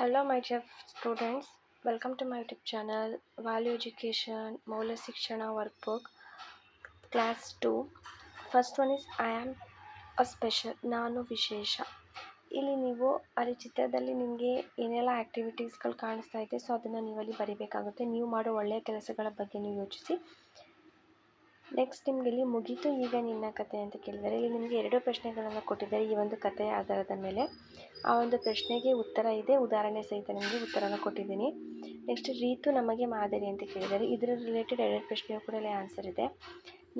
Hello, my dear students. Welcome to my YouTube channel, Value Education, Maula Shikshana Workbook, Class 2. First one is I am a special, ನಾನು ವಿಶೇಷ. ಇಲ್ಲಿ ನೀವು ಅಲ್ಲಿ ಚಿತ್ರದಲ್ಲಿ ನಿಮಗೆ ಏನೆಲ್ಲ ಆ್ಯಕ್ಟಿವಿಟೀಸ್ಗಳು ಕಾಣಿಸ್ತಾ ಇದೆ, ಸೊ ಅದನ್ನು ನೀವಲ್ಲಿ ಬರೀಬೇಕಾಗುತ್ತೆ. ನೀವು ಮಾಡೋ ಒಳ್ಳೆಯ ಕೆಲಸಗಳ ಬಗ್ಗೆ ನೀವು ಯೋಚಿಸಿ. ನೆಕ್ಸ್ಟ್ ನಿಮಗೆ ಇಲ್ಲಿ ಮುಗೀತು ಈಗ ನಿನ್ನ ಕತೆ ಅಂತ ಕೇಳಿದರೆ, ಇಲ್ಲಿ ನಿಮಗೆ 2 ಪ್ರಶ್ನೆಗಳನ್ನು ಕೊಟ್ಟಿದ್ದಾರೆ ಈ ಒಂದು ಕಥೆಯ ಆಧಾರದ ಮೇಲೆ. ಆ ಒಂದು ಪ್ರಶ್ನೆಗೆ ಉತ್ತರ ಇದೆ, ಉದಾಹರಣೆ ಸಹಿತ ನಿಮಗೆ ಉತ್ತರನ ಕೊಟ್ಟಿದ್ದೀನಿ. ನೆಕ್ಸ್ಟ್ ರೀತು ನಮಗೆ ಮಾದರಿ ಅಂತ ಕೇಳಿದ್ದಾರೆ, ಇದರ ರಿಲೇಟೆಡ್ 2 ಪ್ರಶ್ನೆಯೂ ಕೂಡ ಇಲ್ಲಿ ಆನ್ಸರ್ ಇದೆ.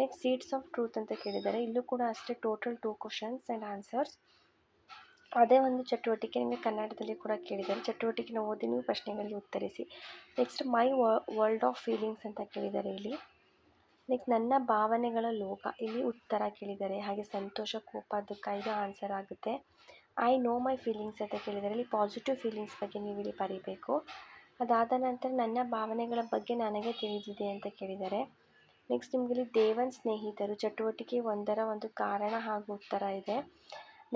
ನೆಕ್ಸ್ಟ್ ಸೀಡ್ಸ್ ಆಫ್ ಟ್ರೂತ್ ಅಂತ ಕೇಳಿದ್ದಾರೆ, ಇಲ್ಲೂ ಕೂಡ ಅಷ್ಟೇ ಟೋಟಲ್ 2 ಕ್ವಶನ್ಸ್ ಆ್ಯಂಡ್ ಆನ್ಸರ್ಸ್. ಅದೇ ಒಂದು ಚಟುವಟಿಕೆ ನಿಮಗೆ ಕನ್ನಡದಲ್ಲಿ ಕೂಡ ಕೇಳಿದ್ದಾರೆ, ಚಟುವಟಿಕೆನ ಓದಿ ನೀವು ಪ್ರಶ್ನೆಗಳಿಗೆ ಉತ್ತರಿಸಿ. Next my world of feelings ಅಂತ ಕೇಳಿದ್ದಾರೆ ಇಲ್ಲಿ. ನೆಕ್ಸ್ಟ್ ನನ್ನ ಭಾವನೆಗಳ ಲೋಕ, ಇಲ್ಲಿ ಉತ್ತರ ಕೇಳಿದ್ದಾರೆ. ಹಾಗೆ ಸಂತೋಷ, ಕೋಪ, ದುಃಖ ಇದು ಆನ್ಸರ್ ಆಗುತ್ತೆ. ಐ ನೋ ಮೈ ಫೀಲಿಂಗ್ಸ್ ಅಂತ ಕೇಳಿದ್ದಾರೆ, ಇಲ್ಲಿ ಪಾಸಿಟಿವ್ ಫೀಲಿಂಗ್ಸ್ ಬಗ್ಗೆ ನೀವು ಇಲ್ಲಿ ಬರೀಬೇಕು. ಅದಾದ ನಂತರ ನನ್ನ ಭಾವನೆಗಳ ಬಗ್ಗೆ ನನಗೆ ತಿಳಿದಿದೆ ಅಂತ ಕೇಳಿದ್ದಾರೆ. ನೆಕ್ಸ್ಟ್ ನಿಮಗೆ ಇಲ್ಲಿ ದೇವನ್ ಸ್ನೇಹಿತರು ಚಟುವಟಿಕೆ 1ರ ಒಂದು ಕಾರಣ ಹಾಗೂ ಉತ್ತರ ಇದೆ.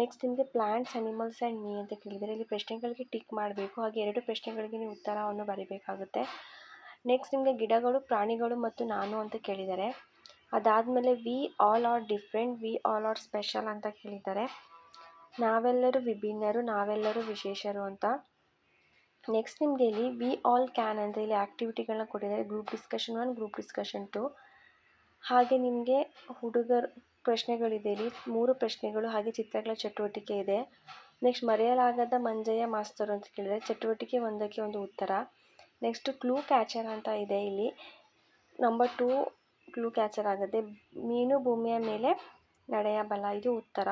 ನೆಕ್ಸ್ಟ್ ನಿಮಗೆ ಪ್ಲಾಂಟ್ಸ್, ಅನಿಮಲ್ಸ್ ಆ್ಯಂಡ್ ಮೀ ಅಂತ ಕೇಳಿದ್ದಾರೆ, ಇಲ್ಲಿ ಪ್ರಶ್ನೆಗಳಿಗೆ ಟಿಕ್ ಮಾಡಬೇಕು. ಹಾಗೆ 2 ಪ್ರಶ್ನೆಗಳಿಗೆ ನೀವು ಉತ್ತರವನ್ನು ಬರೀಬೇಕಾಗುತ್ತೆ. ನೆಕ್ಸ್ಟ್ ನಿಮಗೆ ಗಿಡಗಳು, ಪ್ರಾಣಿಗಳು ಮತ್ತು ನಾನು ಅಂತ ಕೇಳಿದ್ದಾರೆ. ಅದಾದಮೇಲೆ we all are different, we all are special ಅಂತ ಕೇಳಿದ್ದಾರೆ. ನಾವೆಲ್ಲರೂ ವಿಭಿನ್ನರು, ನಾವೆಲ್ಲರೂ ವಿಶೇಷರು ಅಂತ. ನೆಕ್ಸ್ಟ್ ನಿಮಗೆ ಇಲ್ಲಿ ವಿ ಆಲ್ ಕ್ಯಾನ್ ಅಂತ ಇಲ್ಲಿ ಆ್ಯಕ್ಟಿವಿಟಿಗಳನ್ನ ಕೊಟ್ಟಿದ್ದಾರೆ, ಗ್ರೂಪ್ ಡಿಸ್ಕಷನ್ 1, ಗ್ರೂಪ್ ಡಿಸ್ಕಷನ್ 2. ಹಾಗೆ ನಿಮಗೆ ಹುಡುಗರು ಪ್ರಶ್ನೆಗಳಿದೆ, ಇಲ್ಲಿ 3 ಪ್ರಶ್ನೆಗಳು ಹಾಗೆ ಚಿತ್ರಗಳ ಚಟುವಟಿಕೆ ಇದೆ. ನೆಕ್ಸ್ಟ್ ಮರೆಯಲಾಗದ ಮಂಜಯ್ಯ ಮಾಸ್ತರು ಅಂತ ಕೇಳಿದರೆ, ಚಟುವಟಿಕೆ 1ಕ್ಕೆ ಒಂದು ಉತ್ತರ. ನೆಕ್ಸ್ಟ್ ಕ್ಲೂ ಕ್ಯಾಚರ್ ಅಂತ ಇದೆ, ಇಲ್ಲಿ ನಂಬರ್ 2 ಕ್ಲೂ ಕ್ಯಾಚರ್ ಆಗುತ್ತೆ. ಮೀನು ಭೂಮಿಯ ಮೇಲೆ ನಡೆಯ ಬಲ ಇದು ಉತ್ತರ.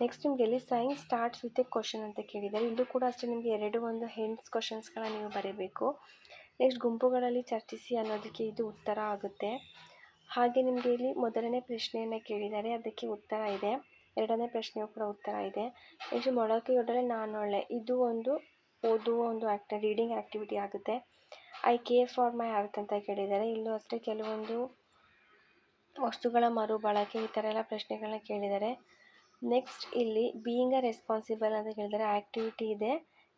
ನೆಕ್ಸ್ಟ್ ನಿಮಗೆ ಇಲ್ಲಿ science starts with A question ಅಂತ ಕೇಳಿದ್ದಾರೆ, ಇಲ್ಲೂ ಕೂಡ ಅಷ್ಟೇ ನಿಮಗೆ 2 ಒಂದು ಹಿಂಟ್ಸ್ ಕ್ವಶನ್ಸ್ಗಳನ್ನ ನೀವು ಬರೀಬೇಕು. ನೆಕ್ಸ್ಟ್ ಗುಂಪುಗಳಲ್ಲಿ ಚರ್ಚಿಸಿ ಅನ್ನೋದಕ್ಕೆ ಇದು ಉತ್ತರ ಆಗುತ್ತೆ. ಹಾಗೆ ನಿಮಗೆ ಇಲ್ಲಿ ಮೊದಲನೇ ಪ್ರಶ್ನೆಯನ್ನು ಕೇಳಿದ್ದಾರೆ, ಅದಕ್ಕೆ ಉತ್ತರ ಇದೆ. 2ನೇ ಪ್ರಶ್ನೆಯೂ ಕೂಡ ಉತ್ತರ ಇದೆ. ನೆಕ್ಸ್ಟ್ ಮೊಳಕೆಯೊಡನೆ ನಾನೊಳ್ಳೆ, ಇದು ಒಂದು ಓದುವ ಒಂದು ರೀಡಿಂಗ್ ಆ್ಯಕ್ಟಿವಿಟಿ ಆಗುತ್ತೆ. I care for my earth ಅಂತ ಕೇಳಿದ್ದಾರೆ, ಇಲ್ಲೂ ಅಷ್ಟೇ ಕೆಲವೊಂದು ವಸ್ತುಗಳ ಮರುಬಳಕೆ ಈ ಥರ ಎಲ್ಲ ಪ್ರಶ್ನೆಗಳನ್ನ ಕೇಳಿದ್ದಾರೆ. ನೆಕ್ಸ್ಟ್ ಇಲ್ಲಿ ಬೀಯಿಂಗ್ ಅ ರೆಸ್ಪಾನ್ಸಿಬಲ್ ಅಂತ ಕೇಳಿದ್ದಾರೆ, ಆ್ಯಕ್ಟಿವಿಟಿ ಇದೆ.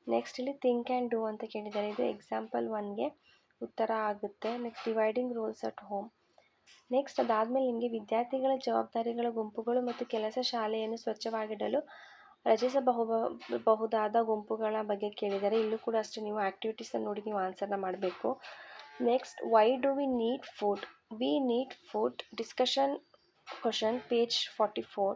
ನೆಕ್ಸ್ಟ್ ಇಲ್ಲಿ ಥಿಂಕ್ ಆ್ಯಂಡ್ ಡೂ ಅಂತ ಕೇಳಿದ್ದಾರೆ, ಇದು ಎಕ್ಸಾಂಪಲ್ 1ಗೆ ಉತ್ತರ ಆಗುತ್ತೆ. Next dividing roles at home. Next ಅದಾದಮೇಲೆ ನಿಮಗೆ ವಿದ್ಯಾರ್ಥಿಗಳ ಜವಾಬ್ದಾರಿಗಳ ಗುಂಪುಗಳು ಮತ್ತು ಕೆಲಸ, ಶಾಲೆಯನ್ನು ಸ್ವಚ್ಛವಾಗಿಡಲು ರಚಿಸಬಹುದಾದ ಗುಂಪುಗಳ ಬಗ್ಗೆ ಕೇಳಿದ್ದಾರೆ, ಇಲ್ಲೂ ಕೂಡ ಅಷ್ಟೇ ನೀವು ಆ್ಯಕ್ಟಿವಿಟೀಸನ್ನು ನೋಡಿ ನೀವು ಆನ್ಸರ್ನ ಮಾಡಬೇಕು. Next why do we need food, we need food discussion question page 44.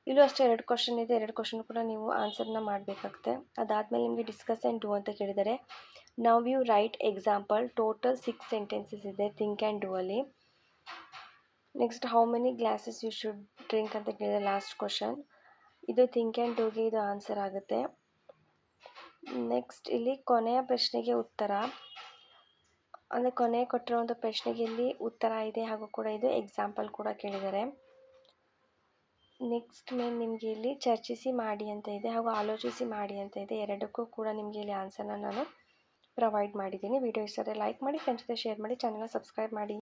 ಇಲ್ಲೂ ಅಷ್ಟೇ 2 ಕ್ವಶನ್ ಇದೆ, 2 ಕ್ವಶನ್ ಕೂಡ ನೀವು ಆನ್ಸರ್ನ ಮಾಡಬೇಕಾಗುತ್ತೆ. ಅದಾದಮೇಲೆ ನಿಮಗೆ ಡಿಸ್ಕಸ್ ಆ್ಯಂಡ್ ಡೂ ಅಂತ ಕೇಳಿದ್ದಾರೆ. Now you write example, total 6 sentences ಇದೆ ಥಿಂಕ್ ಆ್ಯಂಡ್ ಡೂ ಅಲ್ಲಿ. Next how many glasses you should drink ಅಂತ ಕೇಳಿದರೆ ಲಾಸ್ಟ್ ಕ್ವಶನ್, ಇದು ಥಿಂಕ್ ಆ್ಯಂಡ್ ಡೂಗೆ ಇದು ಆನ್ಸರ್ ಆಗುತ್ತೆ. ನೆಕ್ಸ್ಟ್ ಇಲ್ಲಿ ಕೊನೆಯ ಪ್ರಶ್ನೆಗೆ ಉತ್ತರ, ಅಂದರೆ ಕೊನೆ ಕೊಟ್ಟಿರೋ ಒಂದು ಪ್ರಶ್ನೆಗೆ ಇಲ್ಲಿ ಉತ್ತರ ಇದೆ ಹಾಗೂ ಕೂಡ ಇದು ಎಕ್ಸಾಂಪಲ್ ಕೂಡ ಕೇಳಿದ್ದಾರೆ. ನೆಕ್ಸ್ಟ್ ನಿಮಗೆ ಇಲ್ಲಿ ಚರ್ಚಿಸಿ ಮಾಡಿ ಅಂತ ಇದೆ ಹಾಗೂ ಆಲೋಚಿಸಿ ಮಾಡಿ ಅಂತ ಇದೆ, 2ಕ್ಕೂ ಕೂಡ ನಿಮಗೆ ಇಲ್ಲಿ ಆನ್ಸರ್ನ ನಾನು ಪ್ರೊವೈಡ್ ಮಾಡಿದ್ದೀನಿ. ವಿಡಿಯೋ ಇಷ್ಟ ಆದರೆ ಲೈಕ್ ಮಾಡಿ, ಫ್ರೆಂಡ್ಸ್ ಜೊತೆ ಶೇರ್ ಮಾಡಿ, ಚಾನಲ್ನ ಸಬ್ಸ್ಕ್ರೈಬ್ ಮಾಡಿ.